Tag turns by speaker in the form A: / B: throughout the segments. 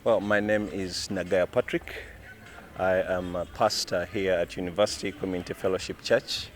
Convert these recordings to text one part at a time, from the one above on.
A: Well, my name is Nagaya Patrick. I am a pastor here at University Community Fellowship Church,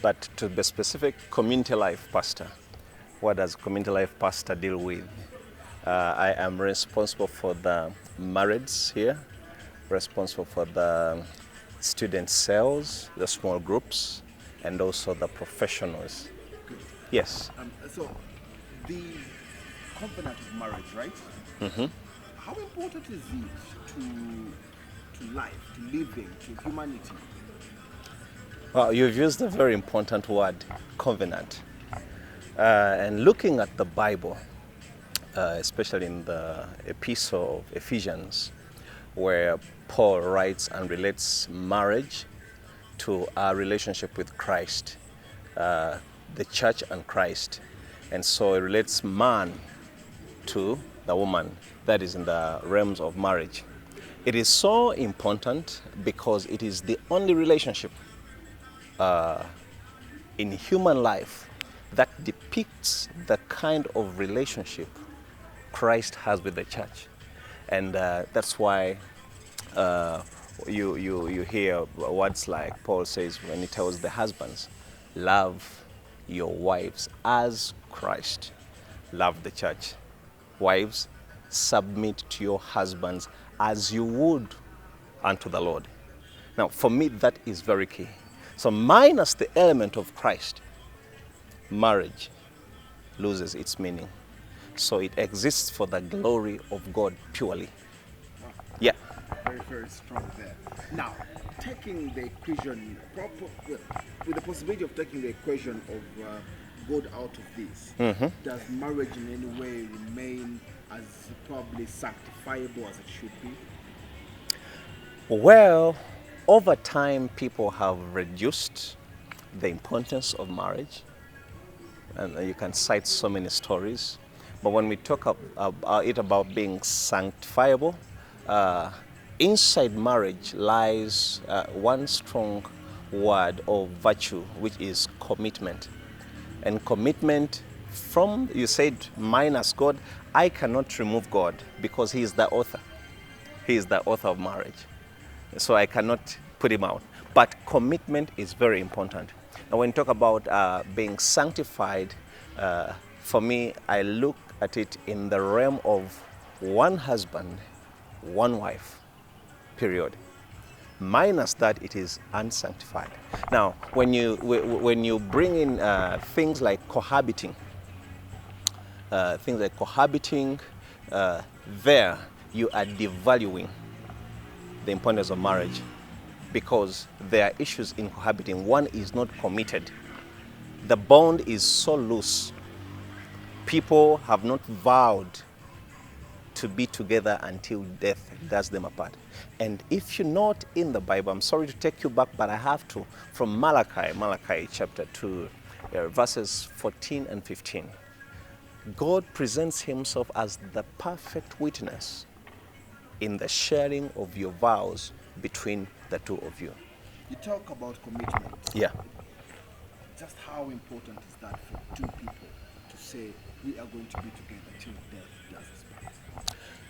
A: but to be specific, community life pastor. What does community life pastor deal with? I am responsible for the marrieds here, responsible for the student cells, the small groups, and also the professionals.
B: Good.
A: Yes.
B: So, the covenant of marriage, right?
A: Mm-hmm.
B: How important is it to life, to living, to humanity?
A: Well, you've used a very important word, covenant. And looking at the Bible, especially in the epistle of Ephesians, where Paul writes and relates marriage to our relationship with Christ, the church and Christ. And so it relates man to the woman, that is in the realms of marriage. It is so important because it is the only relationship in human life that depicts the kind of relationship Christ has with the church. And that's why you hear words like Paul says when he tells the husbands, love your wives as Christ loved the church. Wives, submit to your husbands as you would unto the Lord. Now, for me, that is very key. So minus the element of Christ, marriage loses its meaning. So it exists for the glory of God purely. Yeah.
B: Very, very strong there. Now, taking the equation, with the possibility of taking the equation of God out of this, does marriage in any way remain as probably sanctifiable as it should be?
A: Well, over time, people have reduced the importance of marriage. And you can cite so many stories. But when we talk about being sanctifiable, inside marriage lies one strong word or virtue, which is commitment. And commitment from, you said, minus God, I cannot remove God because He is the author. He is the author of marriage. So I cannot put Him out. But commitment is very important. Now when you talk about being sanctified, for me, I look at it in the realm of one husband, one wife, period. Minus that, it is unsanctified. Now, when you bring in things like cohabiting, there you are devaluing the importance of marriage because there are issues in cohabiting. One is not committed. The bond is so loose. People have not vowed to be together until death does them apart. And if you're not in the Bible, I'm sorry to take you back, but I have to, from Malachi chapter 2, verses 14 and 15. God presents Himself as the perfect witness in the sharing of your vows between the two of you.
B: You talk about commitment.
A: Yeah.
B: Just how important is that for two people to say we are going to be together till death does us part?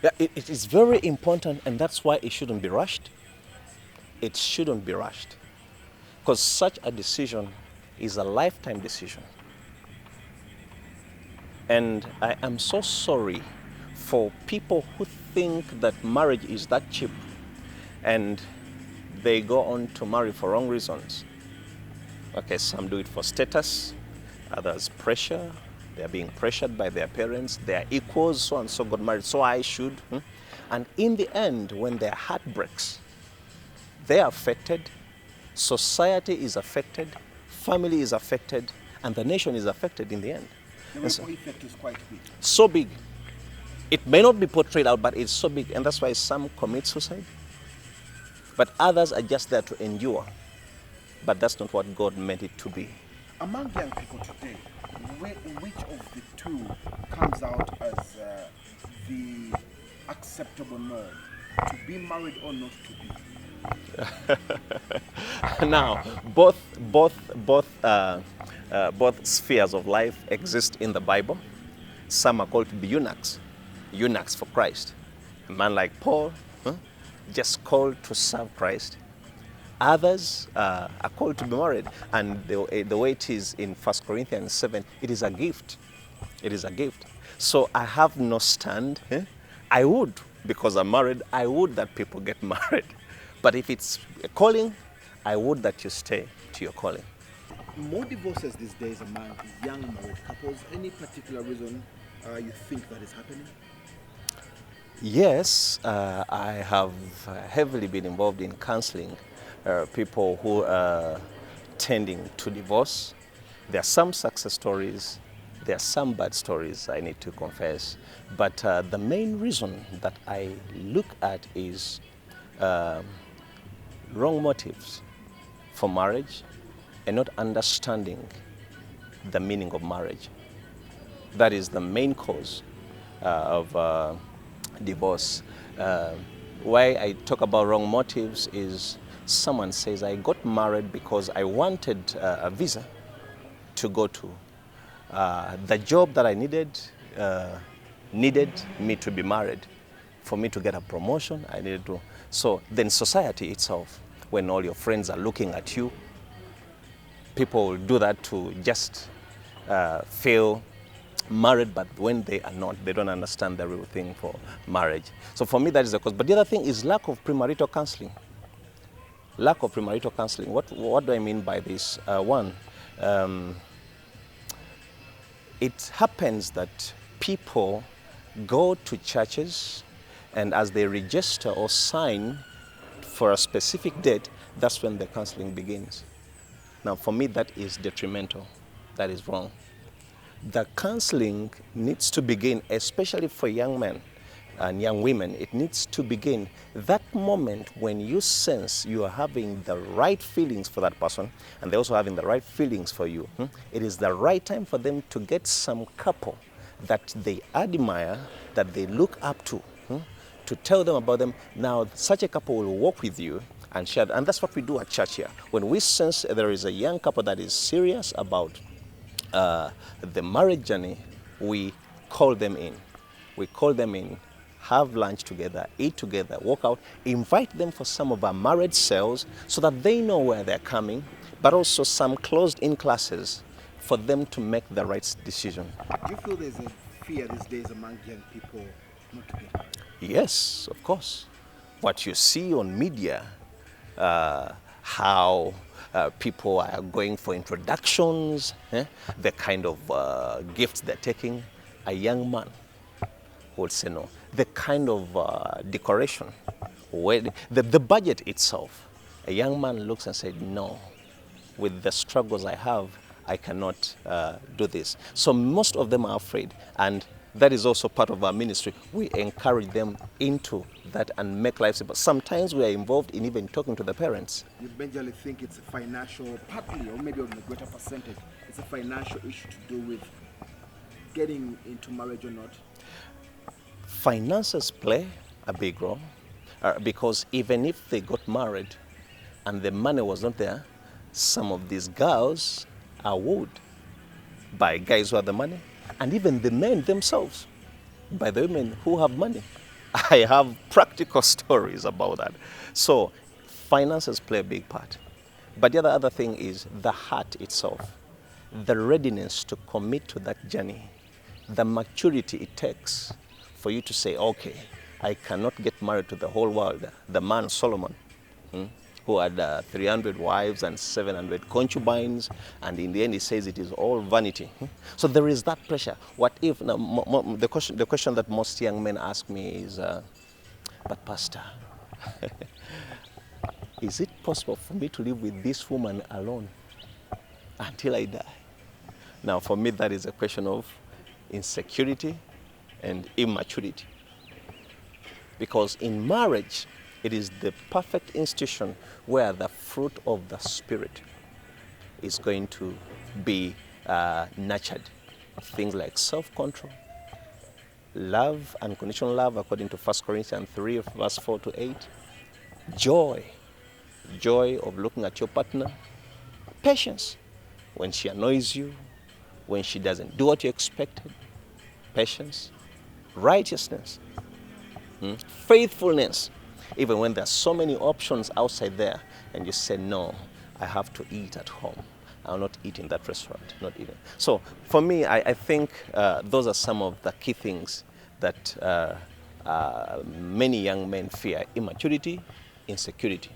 A: Yeah, it is very important, and that's why it shouldn't be rushed. It shouldn't be rushed. Because such a decision is a lifetime decision. And I am so sorry for people who think that marriage is that cheap and they go on to marry for wrong reasons. Okay, some do it for status, others pressure. They are being pressured by their parents. They are equals, so and so got married, so I should. And in the end, when their heart breaks, they are affected, society is affected, family is affected, and the nation is affected in the end.
B: The ripple effect is quite big.
A: So big. It may not be portrayed out, but it's so big, and that's why some commit suicide. But others are just there to endure. But that's not what God meant it to be.
B: Among young people today, which of the two comes out as the acceptable norm? To be married or not to be?
A: Now, both spheres of life exist in the Bible. Some are called to be eunuchs for Christ. A man like Paul, huh, just called to serve Christ. Others are called to be married. And the way it is in 1 Corinthians 7, it is a gift. It is a gift. So I have no stand. I would, because I'm married, I would that people get married. But if it's a calling, I would that you stay to your calling.
B: More divorces these days among young married couples. Any particular reason you think that is happening?
A: Yes, I have heavily been involved in counseling people who are tending to divorce. There are some success stories, there are some bad stories, I need to confess. But the main reason that I look at is wrong motives for marriage and not understanding the meaning of marriage. That is the main cause of divorce. Why I talk about wrong motives is someone says, I got married because I wanted a visa to go to. The job that I needed me to be married. For me to get a promotion, I needed to. So then society itself, when all your friends are looking at you, people will do that to just feel married, but when they are not, they don't understand the real thing for marriage. So for me, that is the cause. But the other thing is lack of premarital counseling. Lack of premarital counseling. What do I mean by this? One, it happens that people go to churches, and as they register or sign for a specific date, that's when the counseling begins. Now, for me, that is detrimental. That is wrong. The counseling needs to begin, especially for young men and young women. It needs to begin that moment when you sense you are having the right feelings for that person, and they're also having the right feelings for you. It is the right time for them to get some couple that they admire, that they look up to tell them about them. Now, such a couple will walk with you and share. And that's what we do at church here. When we sense there is a young couple that is serious about the marriage journey, we call them in. We call them in, have lunch together, eat together, walk out, invite them for some of our marriage cells so that they know where they're coming, but also some closed-in classes for them to make the right decision.
B: Do you feel there's a fear these days among young people not to get married?
A: Yes, of course. What you see on media, how people are going for introductions, the kind of gifts they're taking, a young man would say no. The kind of decoration, the budget itself, a young man looks and says, no, with the struggles I have, I cannot do this. So most of them are afraid, and that is also part of our ministry. We encourage them into that and make life simple. Sometimes we are involved in even talking to the parents.
B: You majorly think it's a financial, partly, or maybe on a greater percentage, it's a financial issue to do with getting into marriage or not?
A: Finances play a big role because even if they got married and the money was not there, some of these girls are wooed by guys who have the money, and even the men themselves by the women who have money. I have practical stories about that. So finances play a big part. But the other thing is the heart itself, the readiness to commit to that journey, the maturity it takes for you to say, okay, I cannot get married to the whole world. The man Solomon, who had 300 wives and 700 concubines, and in the end he says it is all vanity. So there is that pressure. What if, now, the question that most young men ask me is, but Pastor, is it possible for me to live with this woman alone until I die? Now, for me, that is a question of insecurity and immaturity. Because in marriage, it is the perfect institution where the fruit of the Spirit is going to be nurtured. Things like self-control, love, unconditional love, according to 1 Corinthians 3, verse 4 to 8. Joy of looking at your partner. Patience, when she annoys you, when she doesn't do what you expected. Patience. Righteousness, Faithfulness, even when there's so many options outside there, and you say, no, I have to eat at home. I'll not eat in that restaurant, not eating. So for me, I think those are some of the key things that many young men fear: immaturity, insecurity.